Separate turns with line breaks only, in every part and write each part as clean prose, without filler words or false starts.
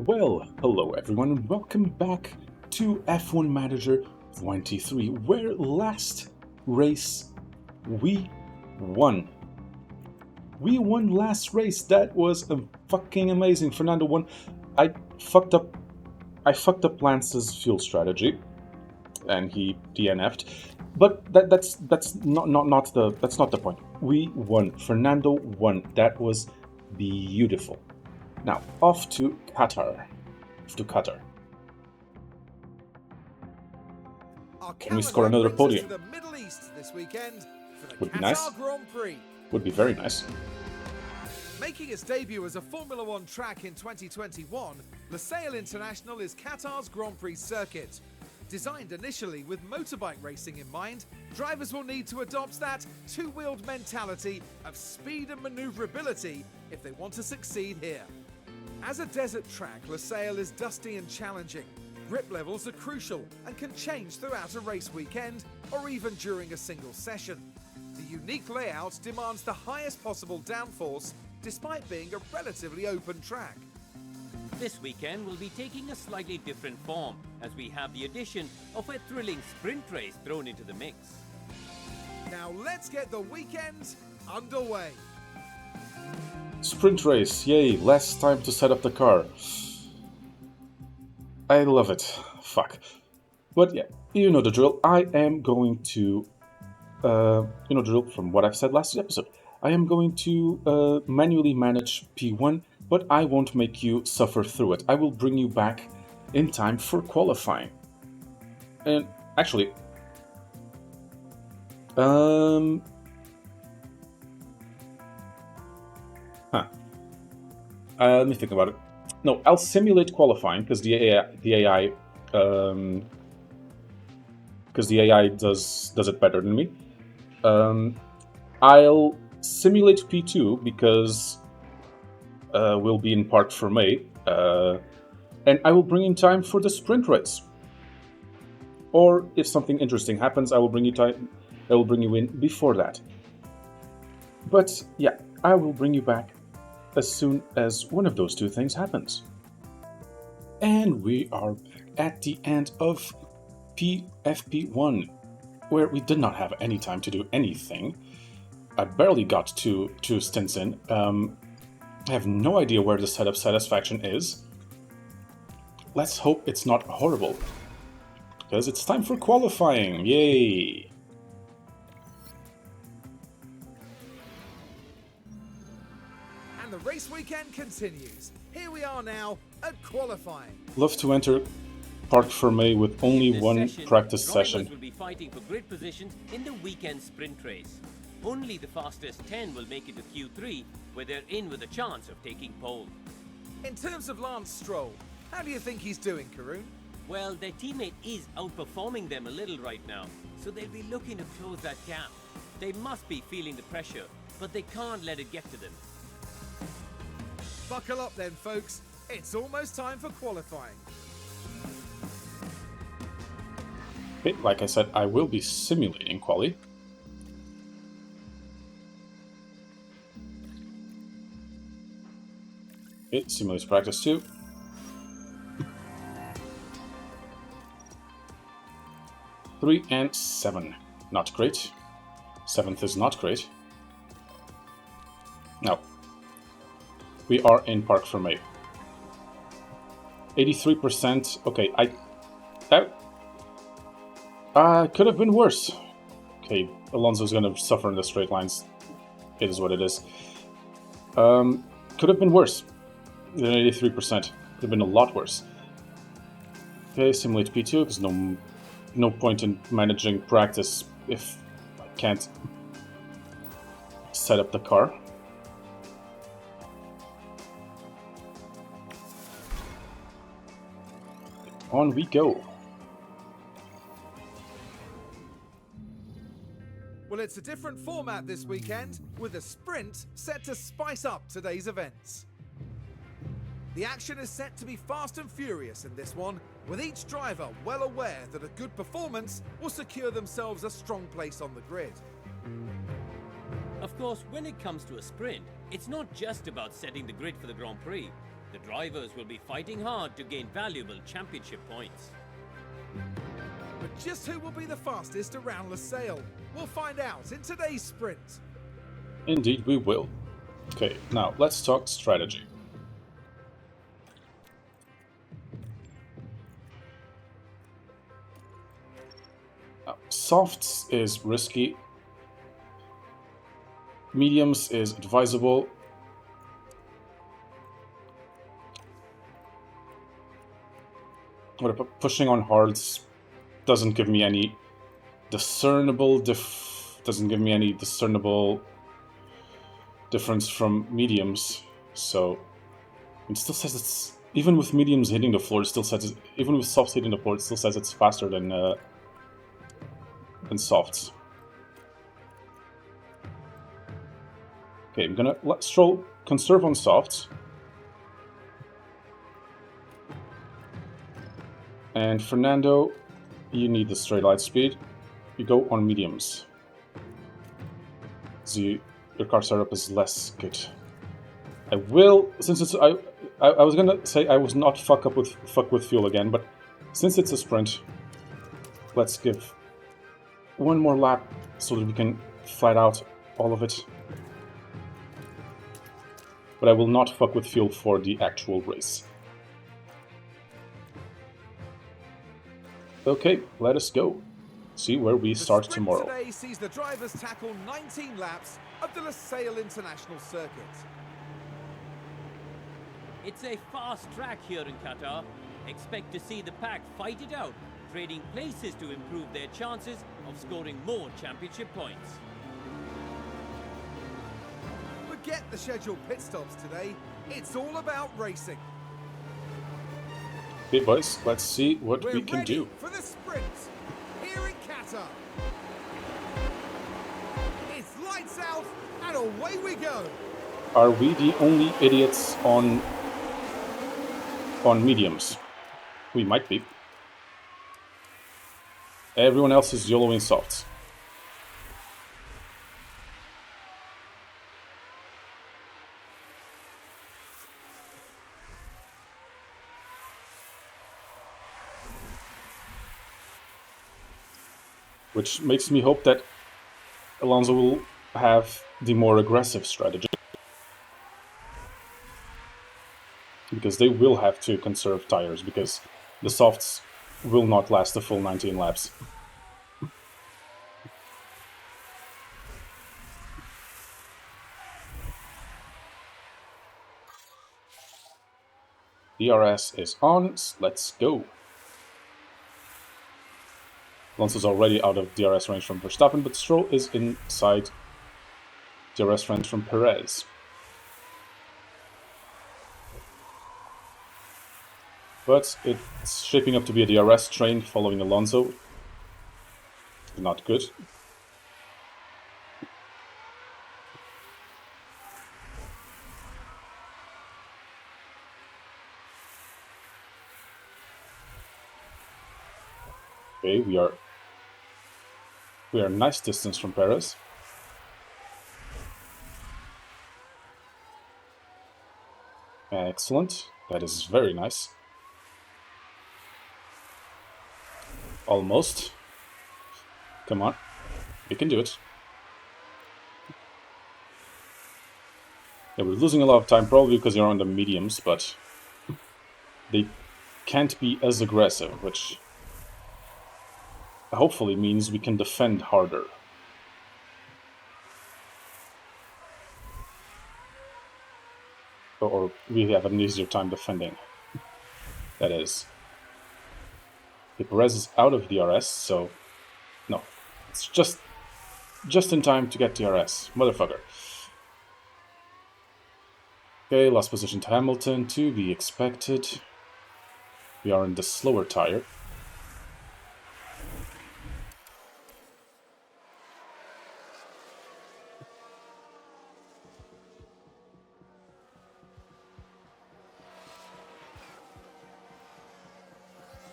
Well, hello everyone, and welcome back to F1 Manager 23, where last race we won. We won last race. That was fucking amazing. Fernando won. I fucked up Lance's fuel strategy, and he DNF'd. But that's not the point. We won. Fernando won. That was beautiful. Now off to Qatar. Can we score another podium?
To the Middle East this weekend for the
Would be
Qatar
nice.
Grand Prix.
Would be very nice.
Making its debut as a Formula One track in 2021, Lusail International is Qatar's Grand Prix circuit. Designed initially with motorbike racing in mind, drivers will need to adopt that two-wheeled mentality of speed and manoeuvrability if they want to succeed here. As a desert track, Lusail is dusty and challenging. Grip levels are crucial and can change throughout a race weekend or even during a single session. The unique layout demands the highest possible downforce despite being a relatively open track.
This weekend will be taking a slightly different form as we have the addition of a thrilling sprint race thrown into the mix.
Now let's get the weekend underway.
Sprint race, yay, less time to set up the car. I love it. Fuck. But yeah, you know the drill. I am going to, from what I've said last episode. I am going to manually manage P1, but I won't make you suffer through it. I will bring you back in time for qualifying. And actually, let me think about it. No, I'll simulate qualifying because the AI does it better than me. I'll simulate P2 because we'll be in Parc Fermé, and I will bring in time for the sprint race. Or if something interesting happens, I will bring you in before that. But yeah, I will bring you back as soon as one of those two things happens. And we are back at the end of FP1, where we did not have any time to do anything. I barely got two stints in. I have no idea where the setup satisfaction is. Let's hope it's not horrible, because it's time for qualifying. Yay!
And the race weekend continues. Here we are now at qualifying.
Love to enter Parc Fermé with only one practice session.
Drivers will be fighting for grid positions in the weekend sprint race. Only the fastest 10 will make it to Q3, where they're in with a chance of taking pole.
In terms of Lance Stroll, how do you think he's doing, Karun?
Well, their teammate is outperforming them a little right now, so they'll be looking to close that gap. They must be feeling the pressure, but they can't let it get to them.
Buckle up then, folks. It's almost time for qualifying.
Like I said, I will be simulating quali. It simulates practice too. Three and 7. Not great. 7th is not great. No. We are in Parc Fermé. 83%. Okay, could have been worse. Okay, Alonso's gonna suffer in the straight lines. It is what it is. Could have been worse than 83%. Could have been a lot worse. Okay, simulate P2, because no point in managing practice if I can't set up the car. On we go.
Well, it's a different format this weekend, with a sprint set to spice up today's events. The action is set to be fast and furious in this one, with each driver well aware that a good performance will secure themselves a strong place on the grid.
Of course, when it comes to a sprint, it's not just about setting the grid for the Grand Prix. The drivers will be fighting hard to gain valuable championship points.
But just who will be the fastest around Losail? We'll find out in today's sprint.
Indeed, we will. Okay, now let's talk strategy. Softs is risky. Mediums is advisable. But pushing on hards doesn't give me any discernible difference from mediums. So it still says it's, even with mediums hitting the floor, it still says even with softs hitting the floor, it still says it's faster than softs. Okay, I'm gonna let Stroll conserve on softs. And Fernando, you need the straight light speed. You go on mediums. So your car setup is less good. I will, since it's I was gonna say I was not fuck with fuel again, but since it's a sprint, let's give one more lap so that we can flat out all of it. But I will not fuck with fuel for the actual race. Okay, let us go. See where we start tomorrow.
The sprint today sees the drivers tackle 19 laps of the Losail International Circuit.
It's a fast track here in Qatar. Expect to see the pack fight it out, trading places to improve their chances of scoring more championship points.
Forget the scheduled pit stops today. It's all about racing.
Okay, boys, let's see what
We're
we can
ready
do.
for the sprint here in Qatar. It's lights out and away we go.
Are we the only idiots on mediums? We might be. Everyone else is YOLOing softs. Which makes me hope that Alonso will have the more aggressive strategy. Because they will have to conserve tires, because the softs will not last the full 19 laps. DRS is on, let's go. Alonso's already out of DRS range from Verstappen, but Stroll is inside DRS range from Perez. But it's shaping up to be a DRS train following Alonso. Not good. Okay, we are a nice distance from Perez. Excellent. That is very nice. Almost. Come on. We can do it. Yeah, we're losing a lot of time, probably because you're on the mediums, but they can't be as aggressive, which hopefully means we can defend harder. Or we have an easier time defending. That is. Okay, Perez is out of DRS, so no. It's just in time to get DRS. Motherfucker. Okay, last position to Hamilton, to be expected. We are in the slower tire.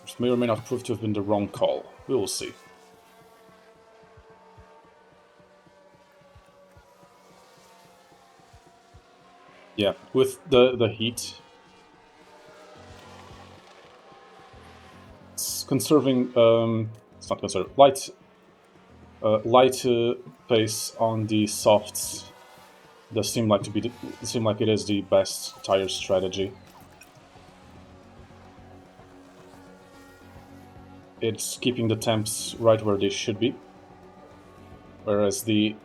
Which may or may not prove to have been the wrong call. We will see. Yeah, with the heat, Yes, conserving. It's not conserving. Light pace on the softs does seem like it is the best tire strategy. It's keeping the temps right where they should be, whereas the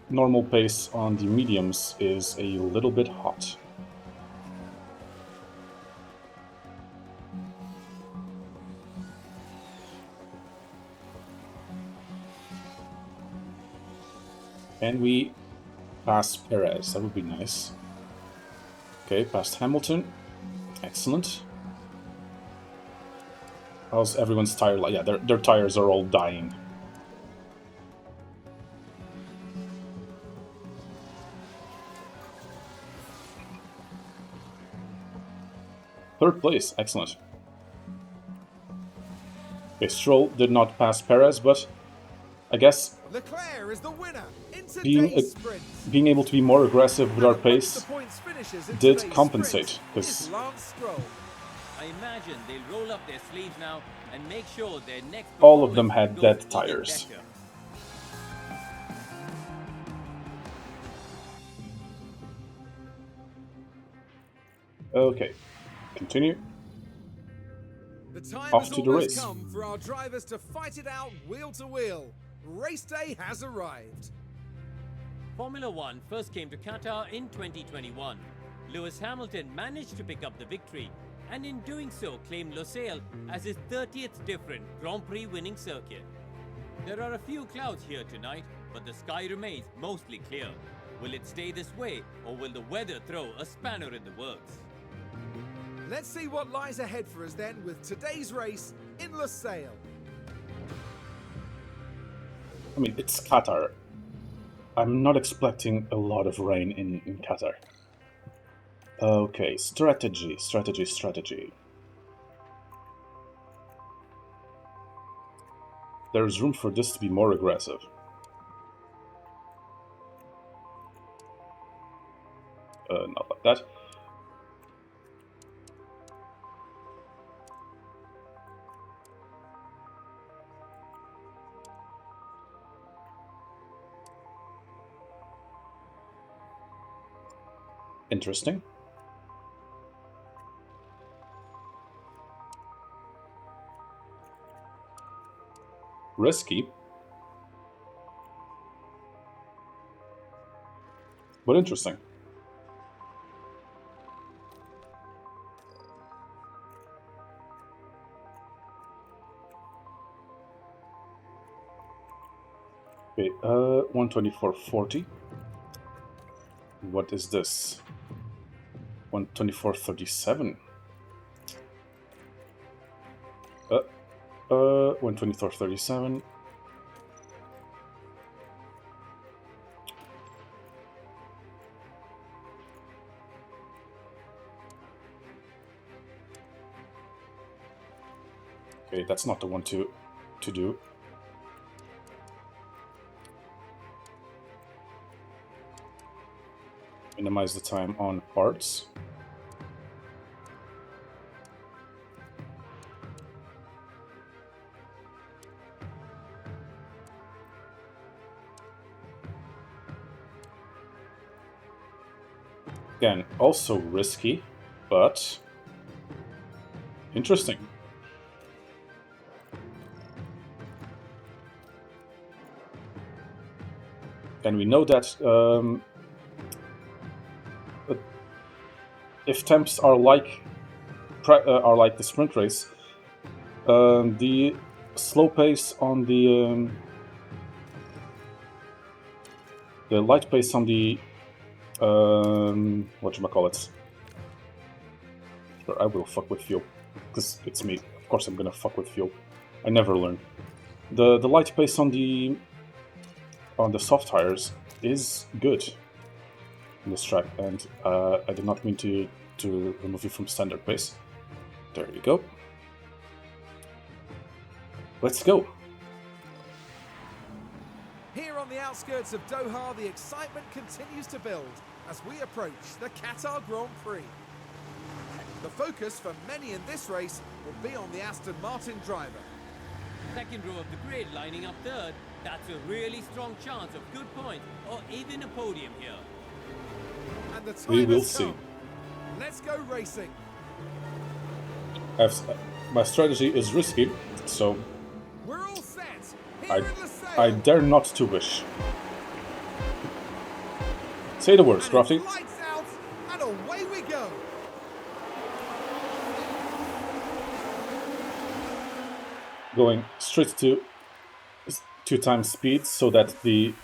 normal pace on the mediums is a little bit hot. And we pass Perez. That would be nice. Okay, past Hamilton. Excellent. How's everyone's tire like? Yeah, their tires are all dying. Third place, excellent. Okay, Stroll did not pass Perez, but I guess
Leclerc is the winner in
being
today's sprint.
being able to be more aggressive with our
And amongst
pace
the points finishers in
did
today's
compensate,
sprint
'cause-
is Lance Stroll.
I imagine they'll roll up their sleeves now and make sure their next
All of them
performance
had
goes
dead
even
tires.
better.
Okay, continue.
The time
Off
has
to the
almost
race.
come for our drivers to fight it out wheel to wheel. Race day has arrived.
Formula One first came to Qatar in 2021. Lewis Hamilton managed to pick up the victory, and in doing so claimed Losail as his 30th different Grand Prix winning circuit. There are a few clouds here tonight, but the sky remains mostly clear. Will it stay this way, or will the weather throw a spanner in the works?
Let's see what lies ahead for us then with today's race in Losail.
I mean, it's Qatar. I'm not expecting a lot of rain in Qatar. Okay, strategy. There's room for this to be more aggressive. Not like that. Interesting. Risky. But interesting. Okay, 124.40. What is this? 124.37. 124.37. Okay, that's not the one to do. Minimize the time on parts. Again, also risky, but interesting. And we know that if temps are like the sprint race, the slow pace on the light pace on the whatchamacallit. Sure, I will fuck with fuel, because it's me. Of course I'm gonna fuck with fuel. I never learn. The light pace on the soft tires is good in this track, and I did not mean to remove you from standard pace. There you go. Let's go.
Here on the outskirts of Doha, the excitement continues to build as we approach the Qatar Grand Prix. The focus for many in this race will be on the Aston Martin driver.
Second row of the grid lining up third. That's a really strong chance of good points or even a podium here.
And the time
We will
has
see.
come. Let's go racing.
My strategy is risky, so
We're all set. Here
I
at Losail.
I dare not to wish. Say the words,
And
Crafty.
it's lights out, and away we go.
Going straight to 2 times speed so that the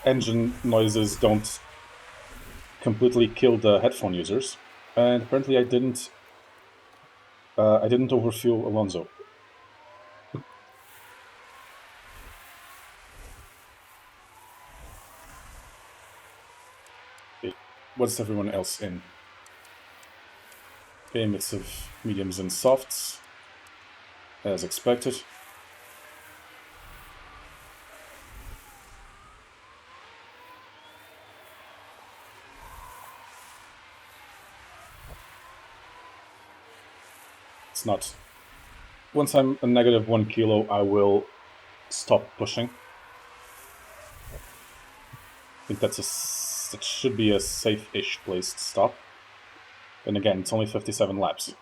engine noises don't completely kill the headphone users. And apparently I didn't overfuel Alonso. Okay, what's everyone else in? Okay, mix of mediums and softs, as expected. It's not. Once I'm a negative 1 kilo, I will stop pushing. I think that should be a safe-ish place to stop. And again, it's only 57 laps.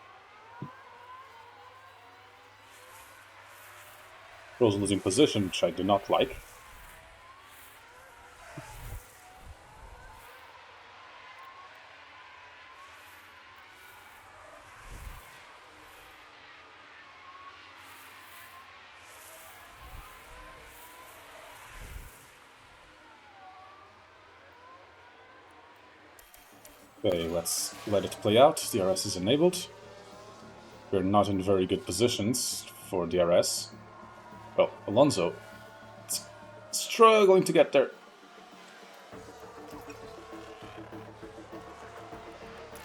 Rose losing position, which I do not like. Okay, let's let it play out. DRS is enabled. We're not in very good positions for DRS. Well, Alonso is struggling to get there.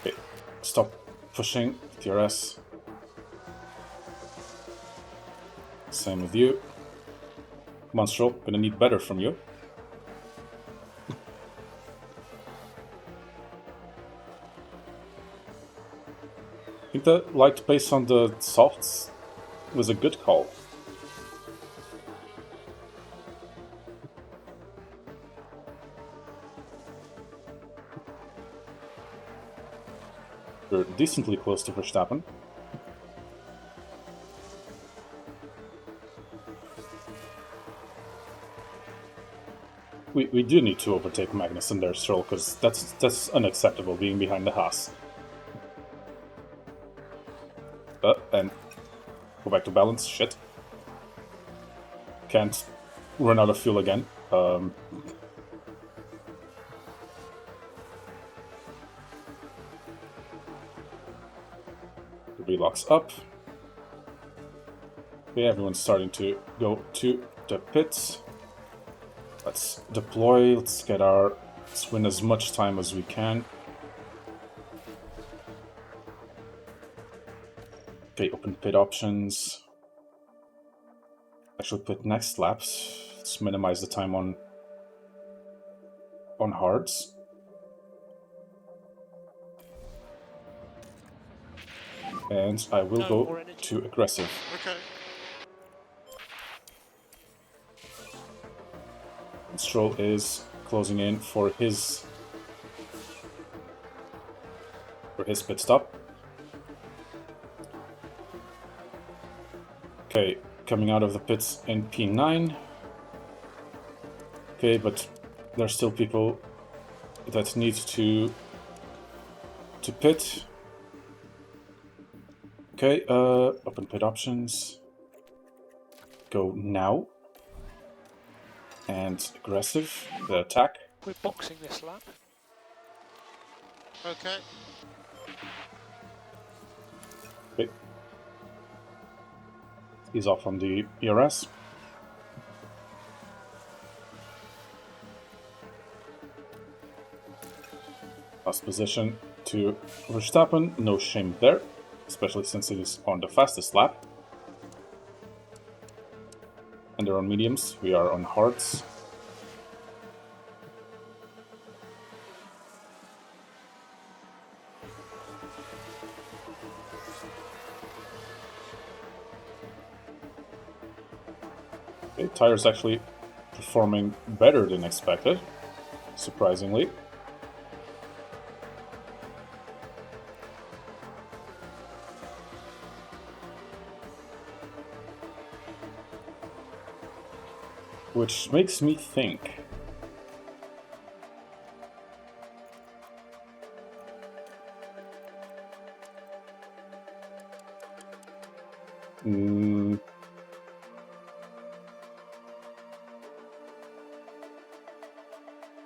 Okay, stop pushing DRS. Same with you. Monstro, gonna need better from you. I think the light pace on the softs was a good call. We're decently close to Verstappen. We do need to overtake Magnus and their Stroll, because that's unacceptable, being behind the Haas. And go back to balance. Shit. Can't run out of fuel again. The relocks up. Okay, everyone's starting to go to the pits. Let's deploy. Let's win as much time as we can. Okay, open pit options. Actually put next laps. Let's minimize the time on hards. And I will go to aggressive.
Okay.
Stroll is closing in for his pit stop. Okay, coming out of the pits in P9. Okay, but there's still people that need to pit. Okay, open pit options. Go now. And aggressive, the attack.
We're boxing this lap.
Okay.
Okay. He's off on the ERS. Last position to Verstappen, no shame there, especially since it is on the fastest lap. And they're on mediums, we are on hards. Okay, tire's actually performing better than expected, surprisingly. Which makes me think.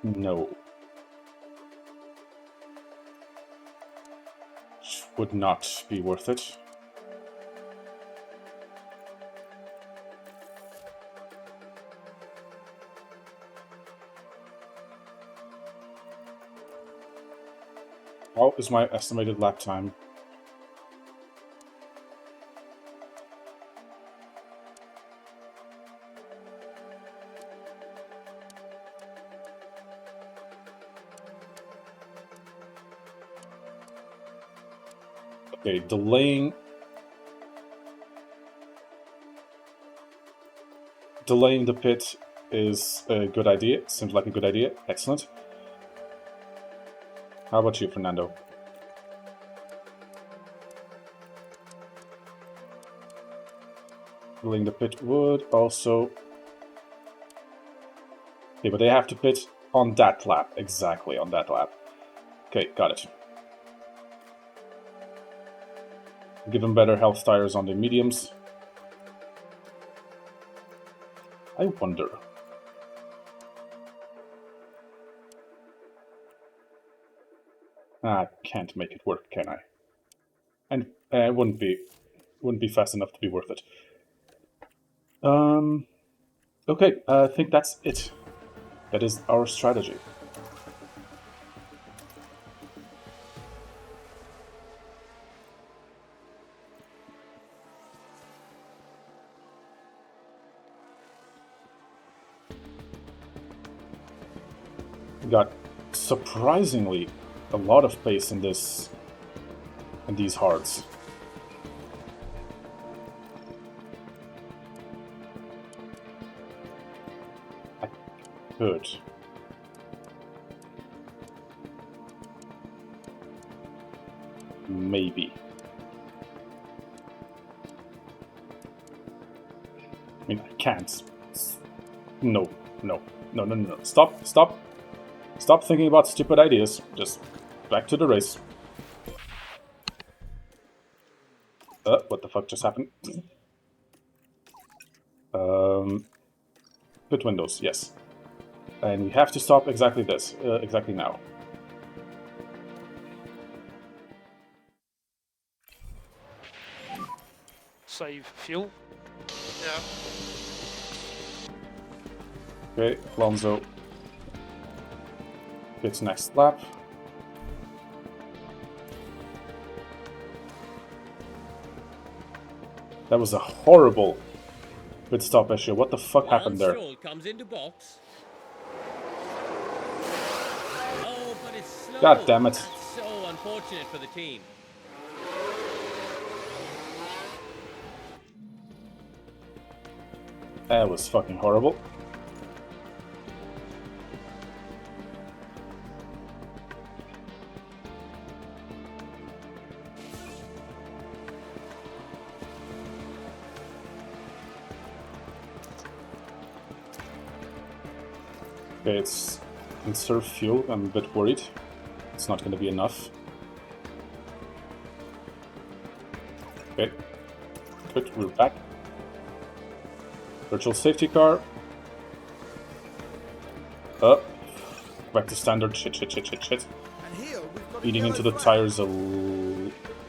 No. Would not be worth it. How is my estimated lap time? Okay, delaying the pit is a good idea. Seems like a good idea. Excellent. How about you, Fernando? Delaying the pit would also... Okay, but they have to pit on that lap. Exactly, on that lap. Okay, got it. Give them better health tires on the mediums. I wonder... I can't make it work, can I? And it wouldn't be fast enough to be worth it. Okay, I think that's it. That is our strategy. We got surprisingly a lot of pace in these hards. I could. Maybe. I mean, I can't. No. Stop thinking about stupid ideas. Just back to the race. What the fuck just happened? Pit windows, yes. And we have to stop exactly this, exactly now.
Save fuel.
Yeah.
Okay, Alonso gets next lap. That was a horrible pit stop issue. What the fuck happened there?
Stroll comes into box. Oh, but it's slow.
God damn it.
That's so unfortunate for the team.
That was fucking horrible. Okay, it's conserve fuel. I'm a bit worried. It's not going to be enough. Okay. Good, we're back. Virtual safety car. Up. Back to standard. Shit.
And here we've got a
Eating
yellow
into the
flag.
tires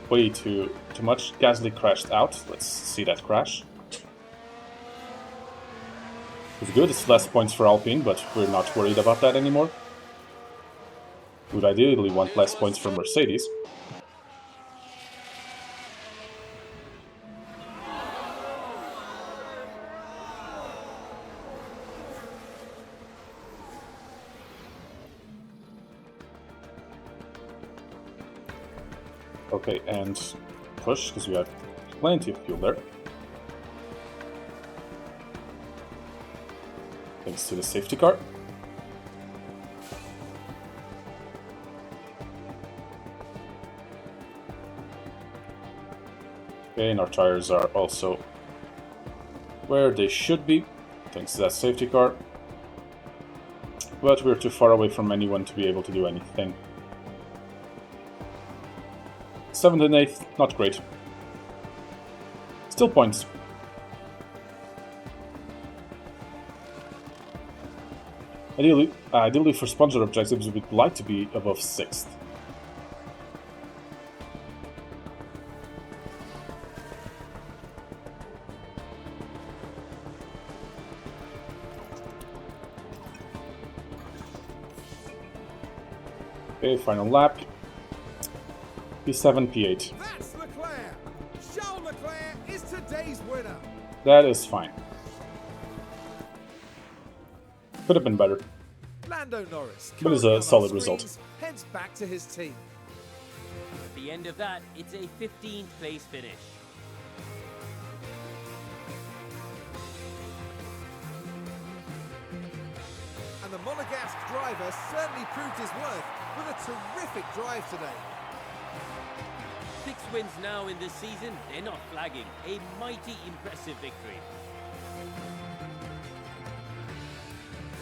way too much. Gasly crashed out. Let's see that crash. It's good, it's less points for Alpine, but we're not worried about that anymore. Would ideally want less points for Mercedes. Okay, and push, because we have plenty of fuel there. Thanks to the safety car. Okay, and our tires are also where they should be, thanks to that safety car. But we're too far away from anyone to be able to do anything. 7th and 8th, not great. Still points. Ideally for sponsor objectives, we would like to be above 6th. Okay, final lap. P7, P8.
That's Leclerc! Charles Leclerc is today's winner!
That is fine. Could have been better.
Lando Norris,
But it's a
currently on our
solid result.
screens, heads back to his team.
At the end of that, it's a 15th place finish.
And the Monegasque driver certainly proved his worth with a terrific drive today.
6 wins now in this season, they're not flagging. A mighty impressive victory.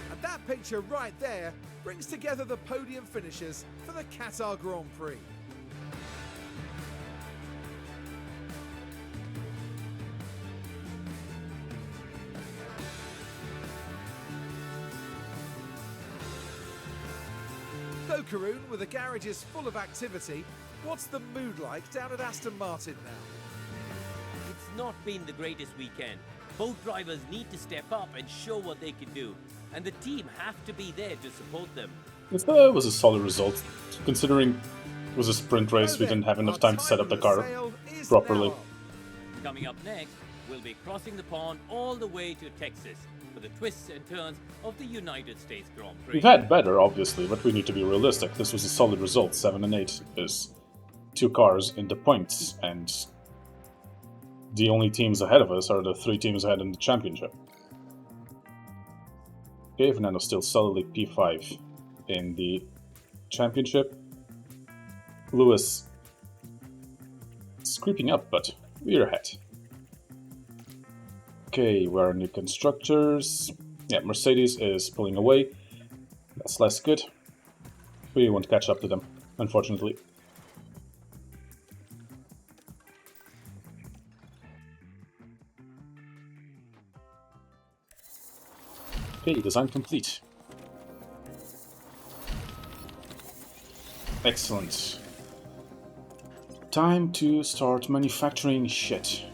And that picture right there brings together the podium finishers for the Qatar Grand Prix. So Karun, with the garages full of activity, what's the mood like down at Aston Martin now?
It's not been the greatest weekend. Both drivers need to step up and show what they can do, and the team have to be there to support them.
It was a solid result, considering it was a sprint race. We didn't have enough time to set up the car properly.
Coming up next, we'll be crossing the pond all the way to Texas for the twists and turns of the United States Grand Prix.
We've had better, obviously, but we need to be realistic. This was a solid result. 7 and 8 is 2 cars in the points, and the only teams ahead of us are the 3 teams ahead in the championship. Okay, Fernando still solidly P5 in the championship. Lewis is creeping up, but we're ahead. Okay, we're new constructors. Yeah, Mercedes is pulling away. That's less good. We won't catch up to them, unfortunately. Okay, design complete. Excellent. Time to start manufacturing shit.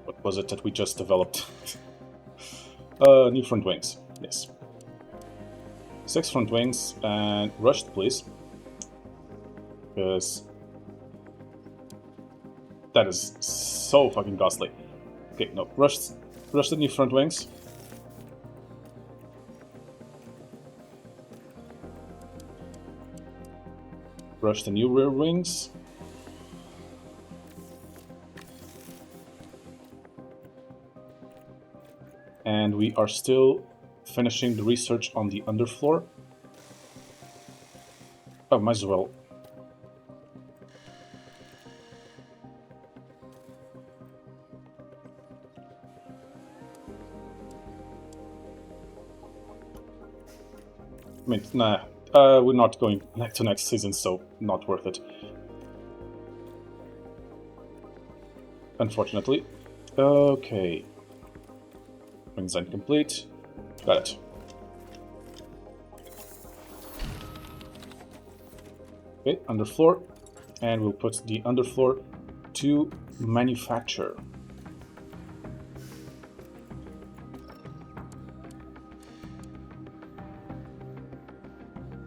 What was it that we just developed? New front wings, yes. 6 front wings, and rushed, please. Because that is so fucking costly. Okay, no, rush the new front wings. Rush the new rear wings. And we are still finishing the research on the underfloor. Oh, might as well. I mean, nah, we're not going to next season, so not worth it. Unfortunately. Okay. Design complete. Got it. Okay, underfloor. And we'll put the underfloor to manufacture.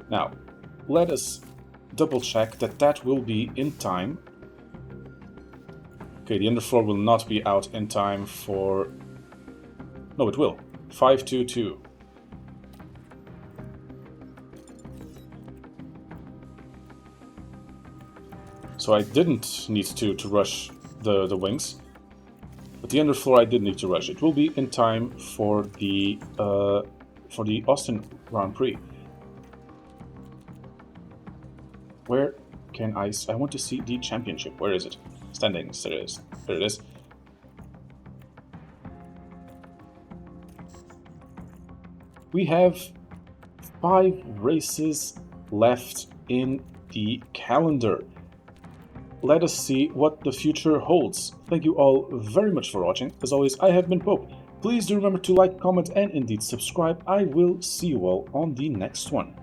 Now, let us double check that that will be in time. Okay, the underfloor will not be out in time for... No, it will. 522. So I didn't need to rush the wings. But the underfloor I did need to rush. It will be in time for the Austin Grand Prix. Where can I want to see the championship. Where is it? Standings. There it is. There it is. We have 5 races left in the calendar. Let us see what the future holds. Thank you all very much for watching. As always, I have been Pope. Please do remember to like, comment, and indeed subscribe. I will see you all on the next one.